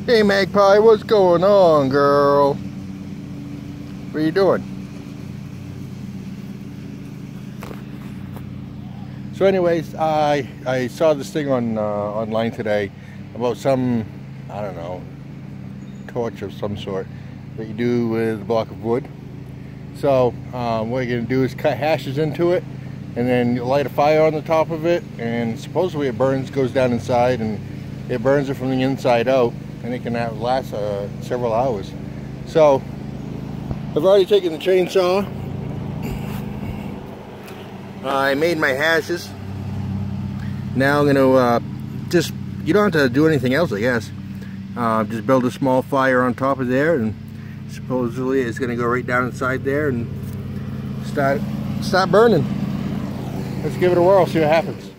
Hey Magpie, what's going on, girl? What are you doing? So anyways, I saw this thing on online today about some, I don't know, torch of some sort that you do with a block of wood. So what you're going to do is cut hashes into it, and then you light a fire on the top of it, and supposedly it goes down inside, and it burns it from the inside out, and it can last several hours. So I've already taken the chainsaw. I made my hashes. Now I'm going to you don't have to do anything else, I guess. Just build a small fire on top of there, and supposedly it's going to go right down inside there and start burning. Let's give it a whirl, see what happens.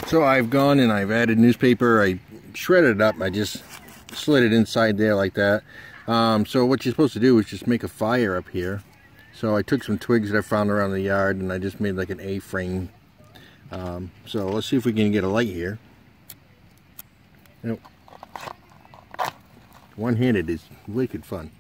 So I've gone and I've added newspaper. I shredded it up. I just slid it inside there like that. So what you're supposed to do is just make a fire up here. So I took some twigs that I found around the yard, and I just made like an A-frame. So let's see if we can get a light here. Nope. One-handed is wicked fun.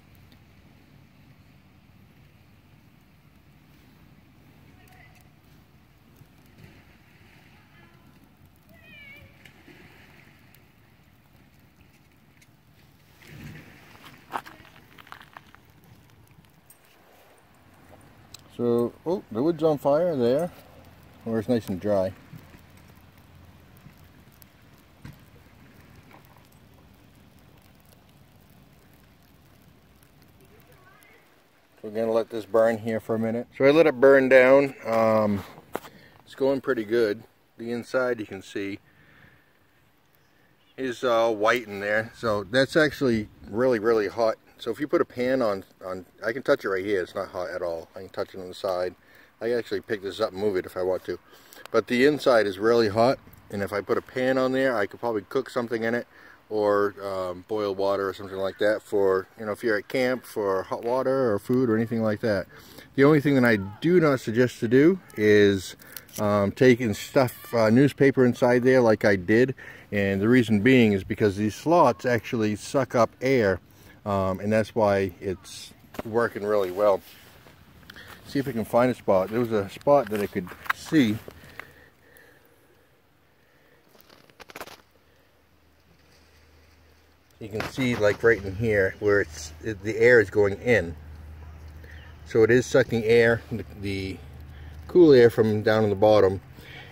So, oh, the wood's on fire there, or it's nice and dry. So we're going to let this burn here for a minute. So I let it burn down. It's going pretty good. The inside, you can see, is all white in there. So that's actually really, really hot. So if you put a pan on, I can touch it right here. It's not hot at all. I can touch it on the side. I can actually pick this up and move it if I want to. But the inside is really hot, and if I put a pan on there, I could probably cook something in it, or boil water or something like that for, you know, if you're at camp for hot water or food or anything like that. The only thing that I do not suggest to do is take and stuff newspaper inside there like I did, and the reason being is because these slots actually suck up air. And that's why it's working really well. See if I can find a spot. There was a spot that I could see. You can see like right in here where the air is going in. So it is sucking air, the cool air from down on the bottom,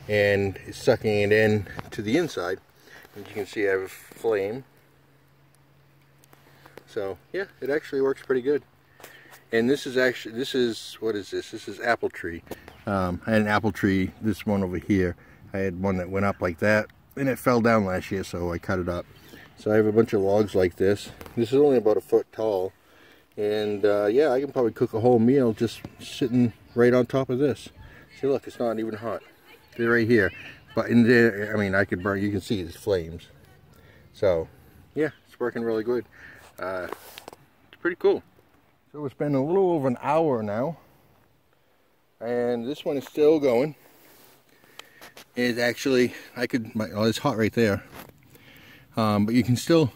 and it's sucking it in to the inside. And you can see I have a flame. So yeah, it actually works pretty good. And this is what is this? This is apple tree. I had an apple tree, this one over here. I had one that went up like that, and it fell down last year, so I cut it up. So I have a bunch of logs like this. This is only about a foot tall. And yeah, I can probably cook a whole meal just sitting right on top of this. See, look, it's not even hot. They're right here. But in there, I mean, I could burn, you can see these flames. So yeah, it's working really good. It's pretty cool. So it's been a little over an hour now, and this one is still going. It's actually, oh, it's hot right there, but you can still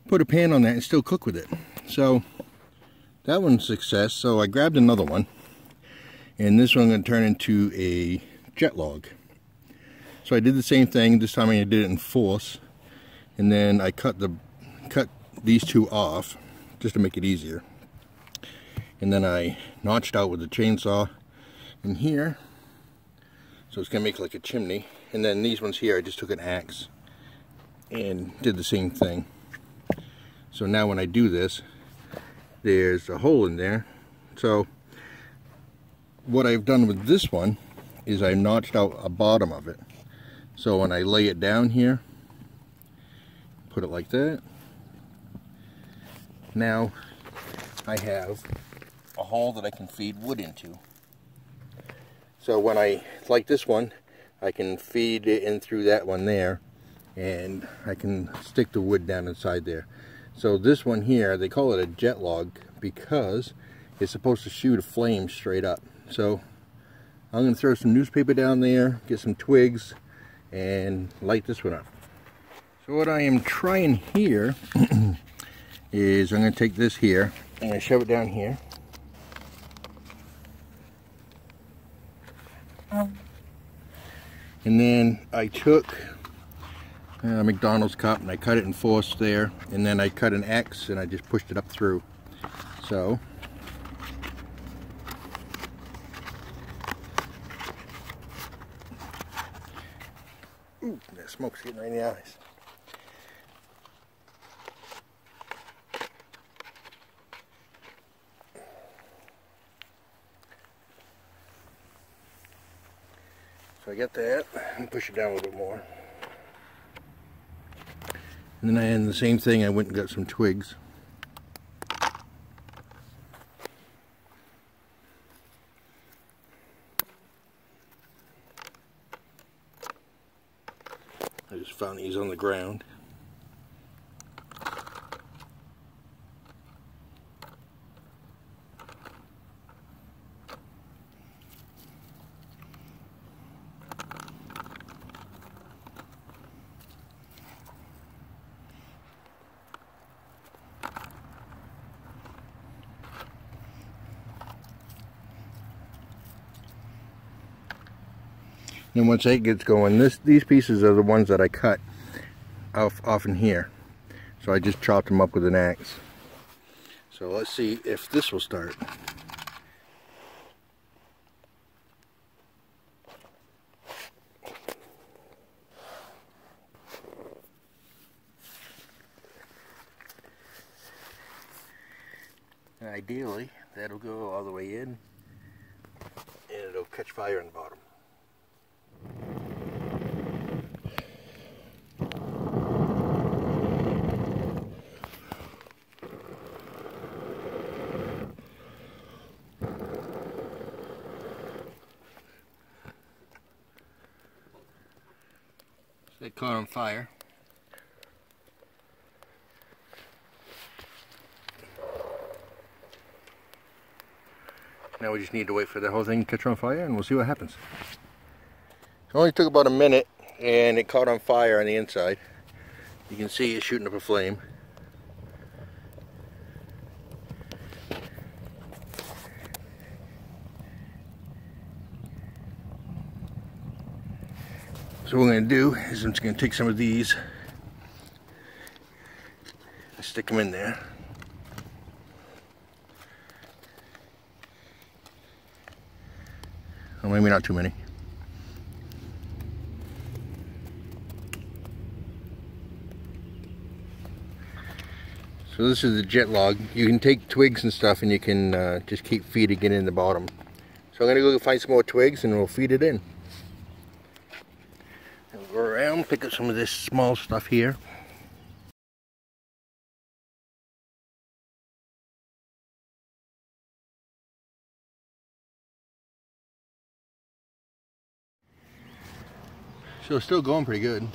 put a pan on that and still cook with it. So that one's a success. So I grabbed another one, and this one I'm going to turn into a jet log. So I did the same thing. This time I did it in force, and then I cut these two off just to make it easier, and then I notched out with the chainsaw in here, so it's gonna make like a chimney. And then these ones here, I just took an axe and did the same thing. So now when I do this, there's a hole in there. So what I've done with this one is I notched out a bottom of it, so when I lay it down here, put it like that. Now I have a hole that I can feed wood into. So when I, like this one, I can feed it in through that one there, and I can stick the wood down inside there. So this one here, they call it a jet log because it's supposed to shoot a flame straight up. So I'm going to throw some newspaper down there, get some twigs, and light this one up. So what I am trying here is I'm going to take this here and I'm going to shove it down here. And then I took a McDonald's cup and I cut it in 4ths there, and then I cut an X and I just pushed it up through. So ooh, that smoke's getting right in the eyes. So I get that and push it down a little bit more. And then I did the same thing, I went and got some twigs. I just found these on the ground. And once that gets going, these pieces are the ones that I cut off in here. So I just chopped them up with an axe. So let's see if this will start. And ideally, that'll go all the way in and it'll catch fire in the bottom. So it caught on fire. Now we just need to wait for the whole thing to catch on fire and we'll see what happens. It only took about a minute and it caught on fire on the inside. You can see it's shooting up a flame. So what I'm going to do is I'm just going to take some of these and stick them in there. Well, maybe not too many. So this is the jet log. You can take twigs and stuff and you can just keep feeding it in the bottom. So I'm going to go find some more twigs and we'll feed it in. And we'll go around, pick up some of this small stuff here. So it's still going pretty good.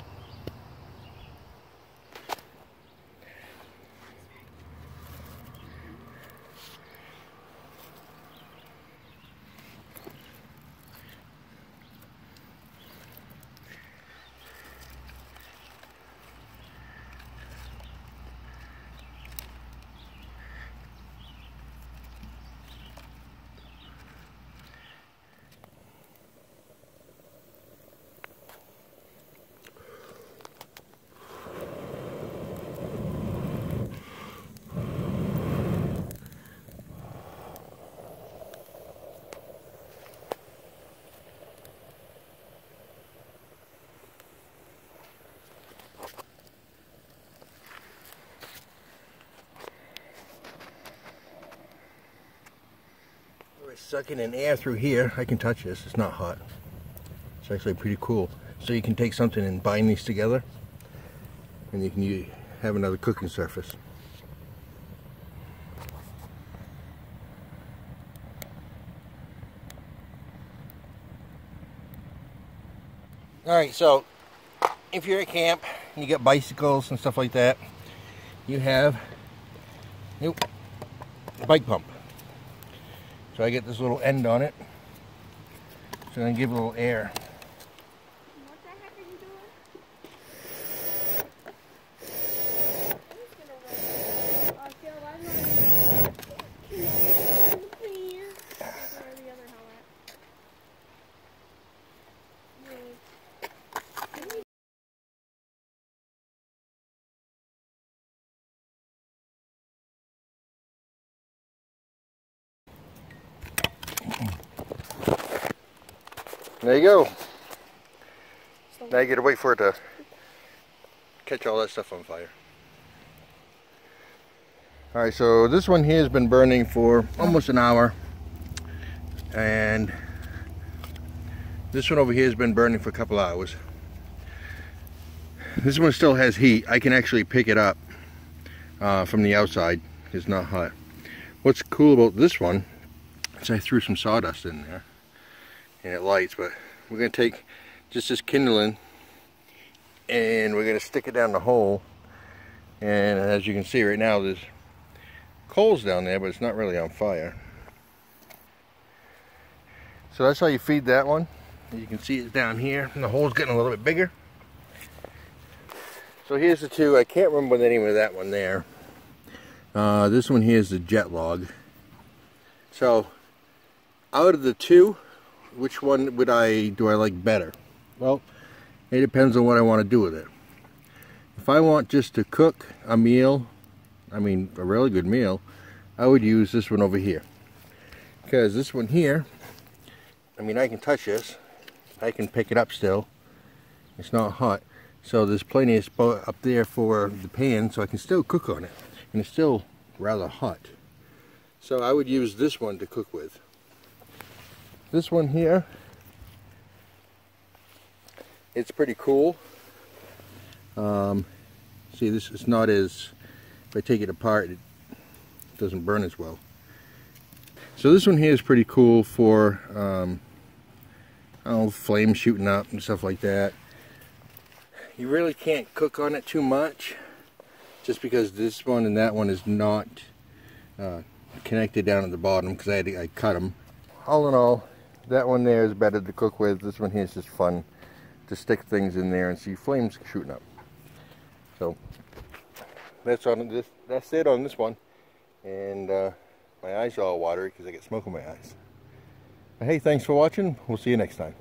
Sucking in air through here. I can touch this, it's not hot. It's actually pretty cool. So you can take something and bind these together and you can have another cooking surface. Alright, so if you're at camp and you got bicycles and stuff like that, you have a bike pump. So I get this little end on it, so I'm going to give it a little air. What the heck are you There you go. Now you gotta wait for it to catch all that stuff on fire. Alright, so this one here has been burning for almost an hour. And this one over here has been burning for a couple hours. This one still has heat. I can actually pick it up from the outside. It's not hot. What's cool about this one is I threw some sawdust in there and it lights, but we're going to take just this kindling and we're going to stick it down the hole, and as you can see right now there's coals down there, but it's not really on fire. So that's how you feed that one. You can see it down here, and the hole's getting a little bit bigger. So here's the two. I can't remember the name of that one there. This one here is the jet log. So out of the two, which one do I like better? Well, it depends on what I want to do with it. If I want just to cook a meal, I mean a really good meal, I would use this one over here. Because this one here, I mean, I can touch this, I can pick it up still, it's not hot, so there's plenty of spot up there for the pan, so I can still cook on it, and it's still rather hot. So I would use this one to cook with. This one here, it's pretty cool. See, this is not as, if I take it apart, it doesn't burn as well. So this one here is pretty cool for flames shooting up and stuff like that. You really can't cook on it too much, just because this one and that one is not connected down at the bottom, because I cut them. All in all, that one there is better to cook with. This one here is just fun to stick things in there and see flames shooting up. So that's it on this one, and my eyes are all watery because I get smoke in my eyes. But hey, thanks for watching. We'll see you next time.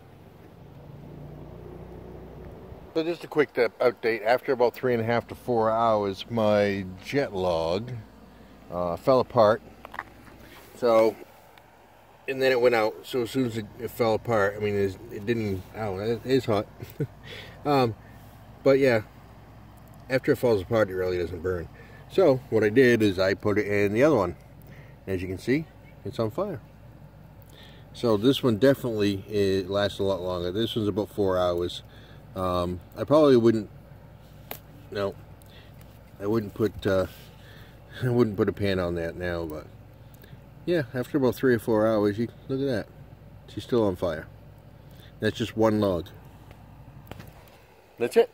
So just a quick update. After about 3.5 to 4 hours, my jet log fell apart. So, and then it went out. So as soon as it fell apart, I mean, it didn't. Oh, it is hot. But yeah, after it falls apart, it really doesn't burn. So what I did is I put it in the other one. As you can see, it's on fire. So this one definitely lasts a lot longer. This one's about 4 hours. I probably wouldn't. No, I wouldn't put a pan on that now. But yeah, after about 3 or 4 hours, you look at that. She's still on fire. That's just one log. That's it.